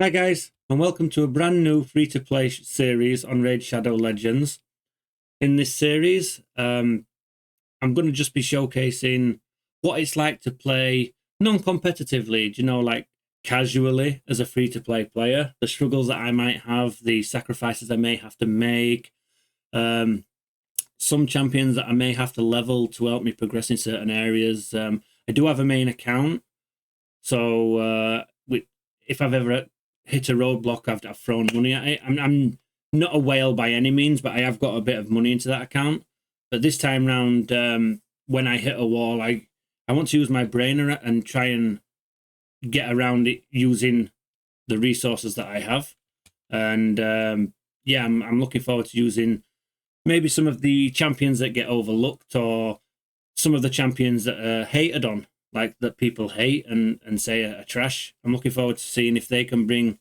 Hi guys, and welcome to a brand new free-to-play series on Raid Shadow Legends. In this series, I'm going to just be showcasing what it's like to play non-competitively, like casually as a free-to-play player, the struggles that I might have, the sacrifices I may have to make, some champions that I may have to level to help me progress in certain areas. I do have a main account, so if I've ever hit a roadblock, I've thrown money at it. I'm not a whale by any means, but I have got a bit of money into that account. But this time round, when I hit a wall, I want to use my brain and try and get around it using the resources that I have. And yeah, I'm looking forward to using maybe some of the champions that get overlooked, or some of the champions that are hated on, like that people hate and say are trash. I'm looking forward to seeing if they can bring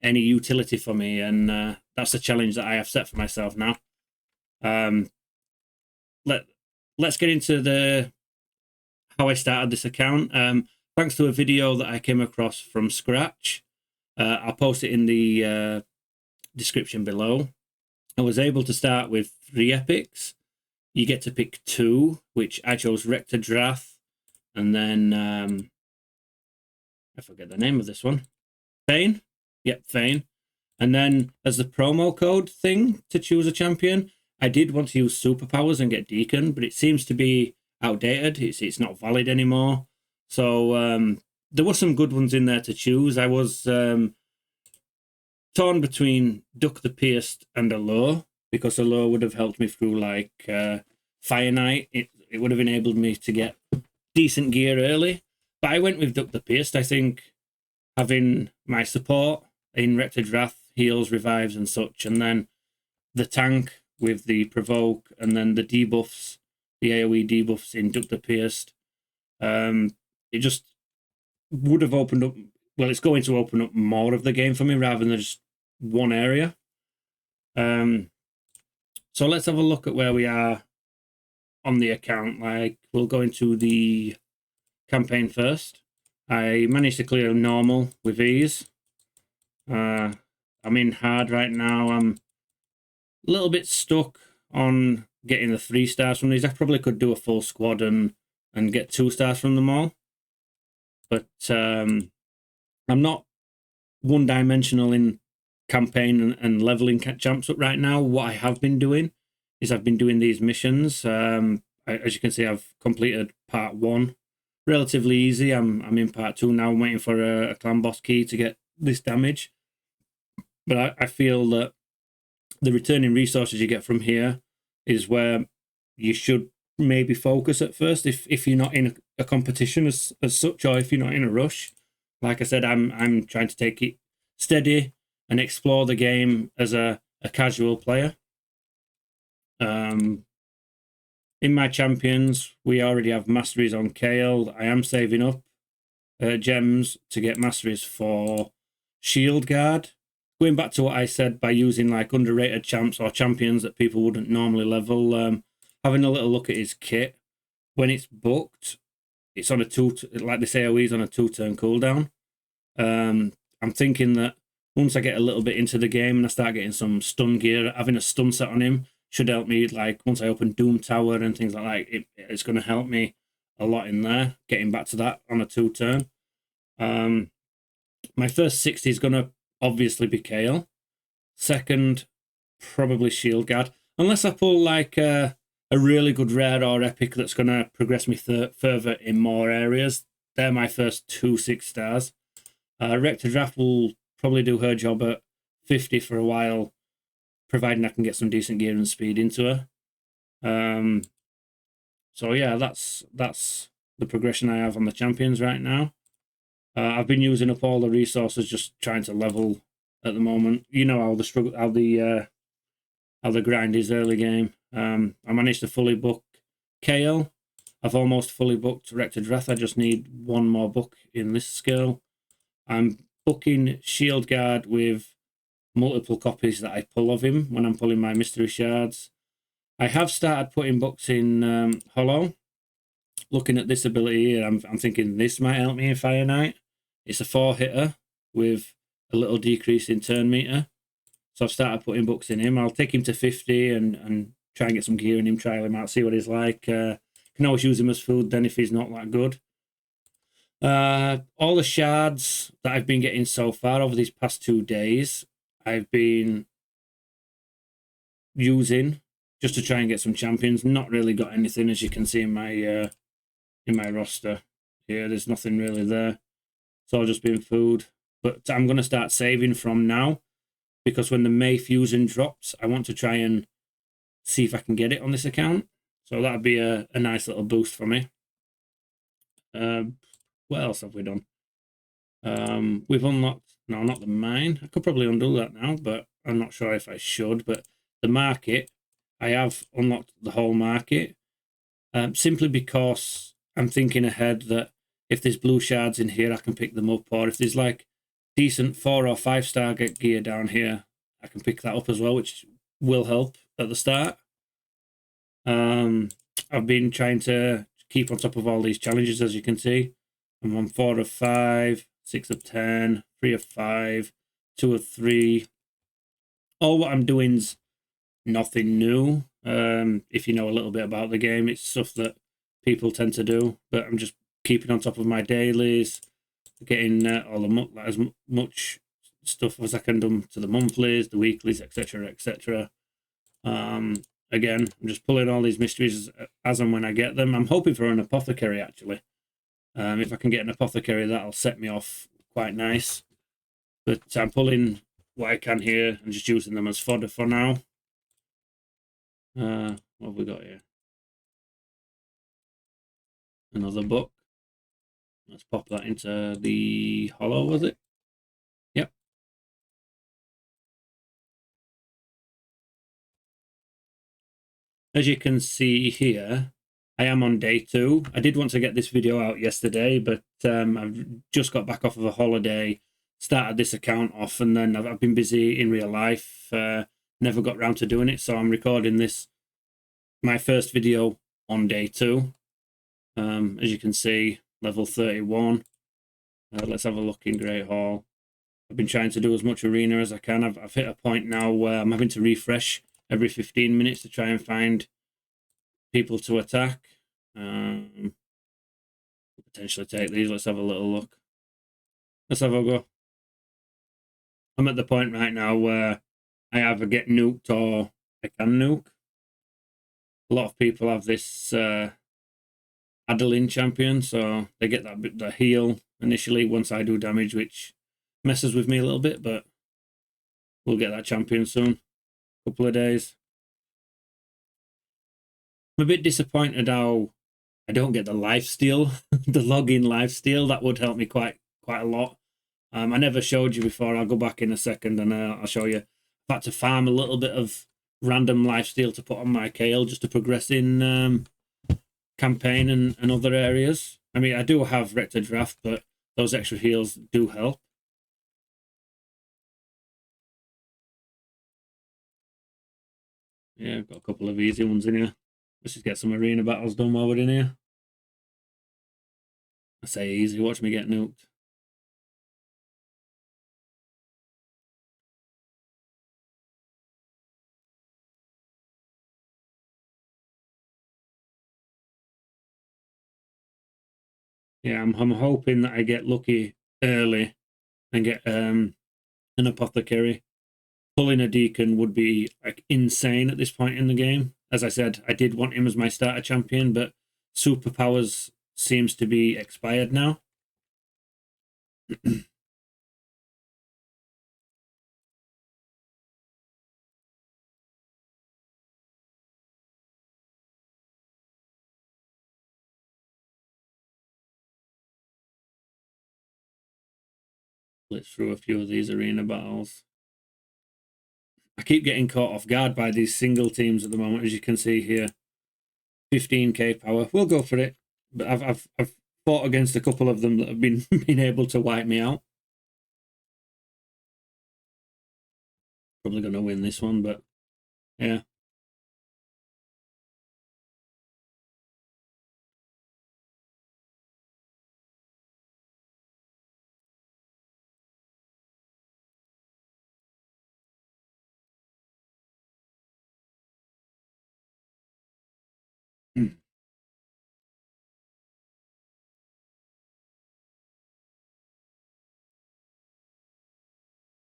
any utility for me, and that's the challenge that I have set for myself now. Let's get into the how I started this account. Thanks to a video that I came across from scratch. I'll post it in the description below. I was able to start with 3 epics. You get to pick 2, which I chose Rector Drath, and then I forget the name of this one. Thane? Yep, Thane. And then as the promo code thing to choose a champion, I did want to use superpowers and get Deacon, but it seems to be outdated. It's not valid anymore. So there were some good ones in there to choose. I was torn between Duck the Pierced and Allure, because Allure would have helped me through like Fire Knight. It would have enabled me to get decent gear early. But I went with Duck the Pierced. I think having my support in Rector Drath, heals, revives, and such, and then the tank with the provoke, and then the debuffs, the AoE debuffs in Duck the Pierced, it just would have opened up. Well, it's going to open up more of the game for me rather than just one area. So let's have a look at where we are on the account. Like, we'll go into the campaign first. I managed to clear normal with ease. I'm in hard right now. I'm a little bit stuck on getting the 3 stars from these. I probably could do a full squad and get 2 stars from them all. But I'm not one-dimensional in campaign and leveling champs up right now. What I have been doing is I've been doing these missions. As you can see, I've completed part 1 relatively easy. I'm in part 2 now. I'm waiting for a clan boss key to get this damage. But I feel that the returning resources you get from here is where you should maybe focus at first, if you're not in a competition as such, or if you're not in a rush. Like I said, I'm trying to take it steady and explore the game as a casual player. In my champions, we already have masteries on Kale. I am saving up gems to get masteries for Shield Guard. Going back to what I said, by using like underrated champs or champions that people wouldn't normally level, having a little look at his kit, when it's booked, it's on a 2, like this AoE is on a 2-turn cooldown. I'm thinking that once I get a little bit into the game and I start getting some stun gear, having a stun set on him should help me. Like once I open Doom Tower and things like that, it's going to help me a lot in there, getting back to that on a 2-turn. My first 60 is going to obviously be Kale. Second, probably Shield Guard. Unless I pull like a really good rare or epic that's going to progress me further in more areas. They're my first 2 6 stars. Rector Draft will probably do her job at 50 for a while, providing I can get some decent gear and speed into her. So yeah, that's the progression I have on the champions right now. I've been using up all the resources, just trying to level at the moment. You know how the struggle, how the grind is early game. I managed to fully book Kale. I've almost fully booked Rector Drath. I just need 1 more book in this skill. I'm booking Shield Guard with multiple copies that I pull of him when I'm pulling my mystery shards. I have started putting books in Hollow. Looking at this ability here, I'm thinking this might help me in Fire Knight. It's a 4-hitter with a little decrease in turn meter. So I've started putting bucks in him. I'll take him to 50 and try and get some gear in him, trial him out, see what he's like. Can always use him as food then if he's not that good. All the shards that I've been getting so far over these past 2 days, I've been using just to try and get some champions. Not really got anything, as you can see in my roster here. There's nothing really there. It's all just been food. But I'm going to start saving from now, because when the May Fusion drops, I want to try and see if I can get it on this account. So that'd be a nice little boost for me. What else have we done? We've unlocked, no, not the mine. I could probably undo that now, but I'm not sure if I should. But the market, I have unlocked the whole market, simply because I'm thinking ahead that if there's blue shards in here, I can pick them up. Or if there's like decent 4 or 5 star gear down here, I can pick that up as well, which will help at the start. I've been trying to keep on top of all these challenges, as you can see. I'm on 4 of 5, 6 of 10, 3 of 5, 2 of 3. All what I'm doing's nothing new. If you know a little bit about the game, it's stuff that people tend to do, but I'm just keeping on top of my dailies, getting as much stuff as I can do to the monthlies, the weeklies, etc., etc. Again, I'm just pulling all these mysteries as and when I get them. I'm hoping for an apothecary, actually. If I can get an apothecary, that'll set me off quite nice. But I'm pulling what I can here and just using them as fodder for now. What have we got here? Another book. Let's pop that into the hollow, was it? Yep. As you can see here, I am on day 2. I did want to get this video out yesterday, but I've just got back off of a holiday, started this account off, and then I've been busy in real life. Never got round to doing it, so I'm recording this, my first video, on day 2. As you can see, level 31. Let's have a look in Great Hall. I've been trying to do as much arena as I can. I've hit a point now where I'm having to refresh every 15 minutes to try and find people to attack. Potentially take these. Let's have a little look. Let's have a go. I'm at the point right now where I either get nuked or I can nuke. A lot of people have this Adeline champion, so they get the heal initially once I do damage, which messes with me a little bit, but we'll get that champion soon. Couple of days. I'm a bit disappointed how I don't get the lifesteal, the login lifesteal. That would help me quite a lot. I never showed you before. I'll go back in a second and I'll show you. I've had to farm a little bit of random lifesteal to put on my KL just to progress in campaign and other areas. I mean, I do have Rector Draft, but those extra heals do help. Yeah, I've got a couple of easy ones in here. Let's just get some arena battles done while we're in here. I say easy, watch me get nuked. Yeah, I'm hoping that I get lucky early and get an apothecary. Pulling a deacon would be like insane at this point in the game. As I said, I did want him as my starter champion, but superpowers seems to be expired now. Let's through a few of these arena battles. I keep getting caught off guard by these single teams at the moment, as you can see here. 15k power. We'll go for it. But I've fought against a couple of them that have been able to wipe me out. Probably going to win this one, but yeah.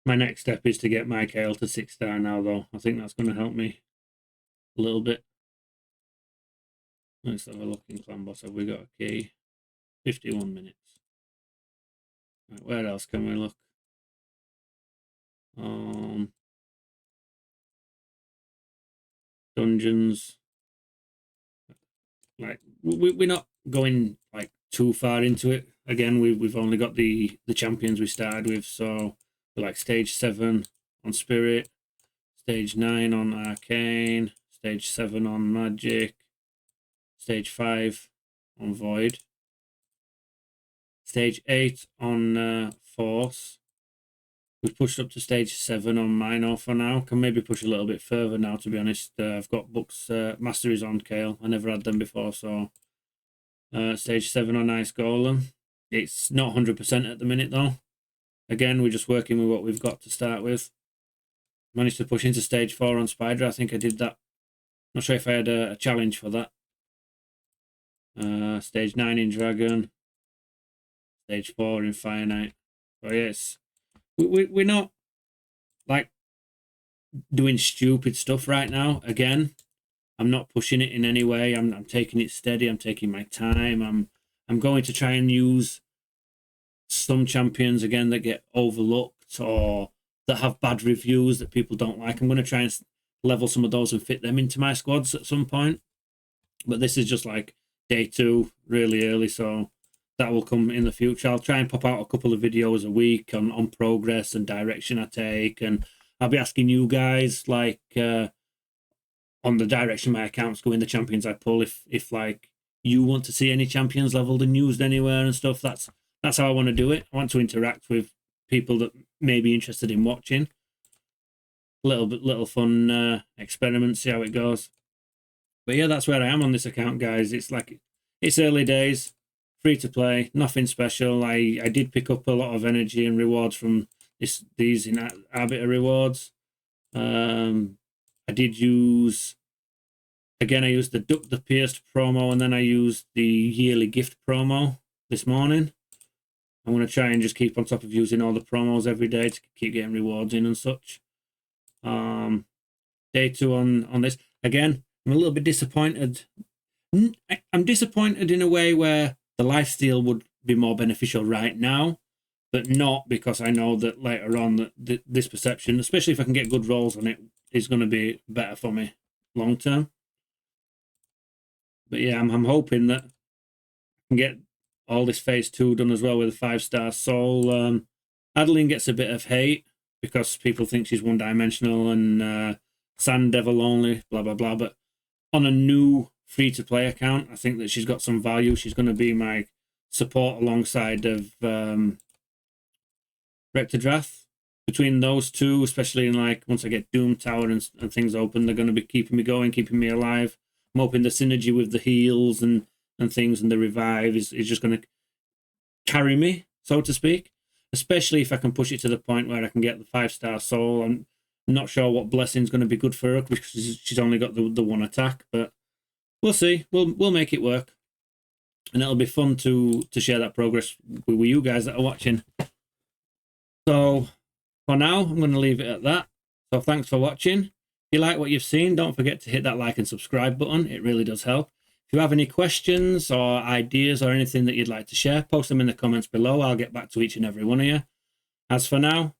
My next step is to get my Kale to 6-star now, though. I think that's going to help me a little bit. Let's have a look in Clan Boss. Have we got a key? 51 minutes. Right, where else can we look? Dungeons. Like we're not going like too far into it. Again, we've only got the champions we started with, so we're like stage 7 on Spirit, stage 9 on Arcane, stage 7 on Magic, stage 5 on Void, stage 8 on Force. We've pushed up to stage 7 on Minor for now. Can maybe push a little bit further now, to be honest. I've got books, masteries on Kale. I never had them before, so stage 7 on Ice Golem. It's not 100% at the minute, though. Again, we're just working with what we've got to start with. Managed to push into stage 4 on Spider. I think I did that. Not sure if I had a challenge for that. Stage 9 in Dragon. Stage 4 in Fire Knight. So yes, we're not like doing stupid stuff right now. Again, I'm not pushing it in any way. I'm taking it steady. I'm taking my time. I'm going to try and use some champions again that get overlooked or that have bad reviews that people don't like. I'm going to try and level some of those and fit them into my squads at some point. But this is just like day 2, really early, so that will come in the future. I'll try and pop out a couple of videos a week on progress and direction I take, and I'll be asking you guys like on the direction my accounts go in, the champions I pull, if like you want to see any champions leveled and used anywhere and stuff. That's how I want to do it. I want to interact with people that may be interested in watching. Little fun experiment, see how it goes. But yeah, that's where I am on this account, guys. It's early days, free to play, nothing special. I did pick up a lot of energy and rewards from these in Arbiter rewards. I did use, again, I used the Duck the Pierced promo, and then I used the yearly gift promo this morning. I'm going to try and just keep on top of using all the promos every day to keep getting rewards in and such. Day 2 on this. Again, I'm a little bit disappointed. I'm disappointed in a way where the lifesteal would be more beneficial right now, but not because I know that later on that this perception, especially if I can get good rolls on it, is going to be better for me long term. But yeah, I'm hoping that I can get all this phase 2 done as well with a 5-star soul. Adeline gets a bit of hate because people think she's one-dimensional and Sand Devil only, blah, blah, blah. But on a new free-to-play account, I think that she's got some value. She's going to be my support alongside of Rectordrath. Between those two, especially in like once I get Doom Tower and things open, they're going to be keeping me going, keeping me alive. I'm hoping the synergy with the heals and things and the revive is just going to carry me, so to speak. Especially if I can push it to the point where I can get the 5-star soul. I'm not sure what blessing's going to be good for her because she's only got the one attack, but we'll see. We'll make it work, and it'll be fun to share that progress with you guys that are watching. So for now, I'm going to leave it at that. So thanks for watching. If you like what you've seen, don't forget to hit that like and subscribe button. It really does help. If you have any questions or ideas or anything that you'd like to share, post them in the comments below. I'll get back to each and every one of you. As for now,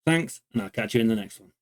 thanks, and I'll catch you in the next one.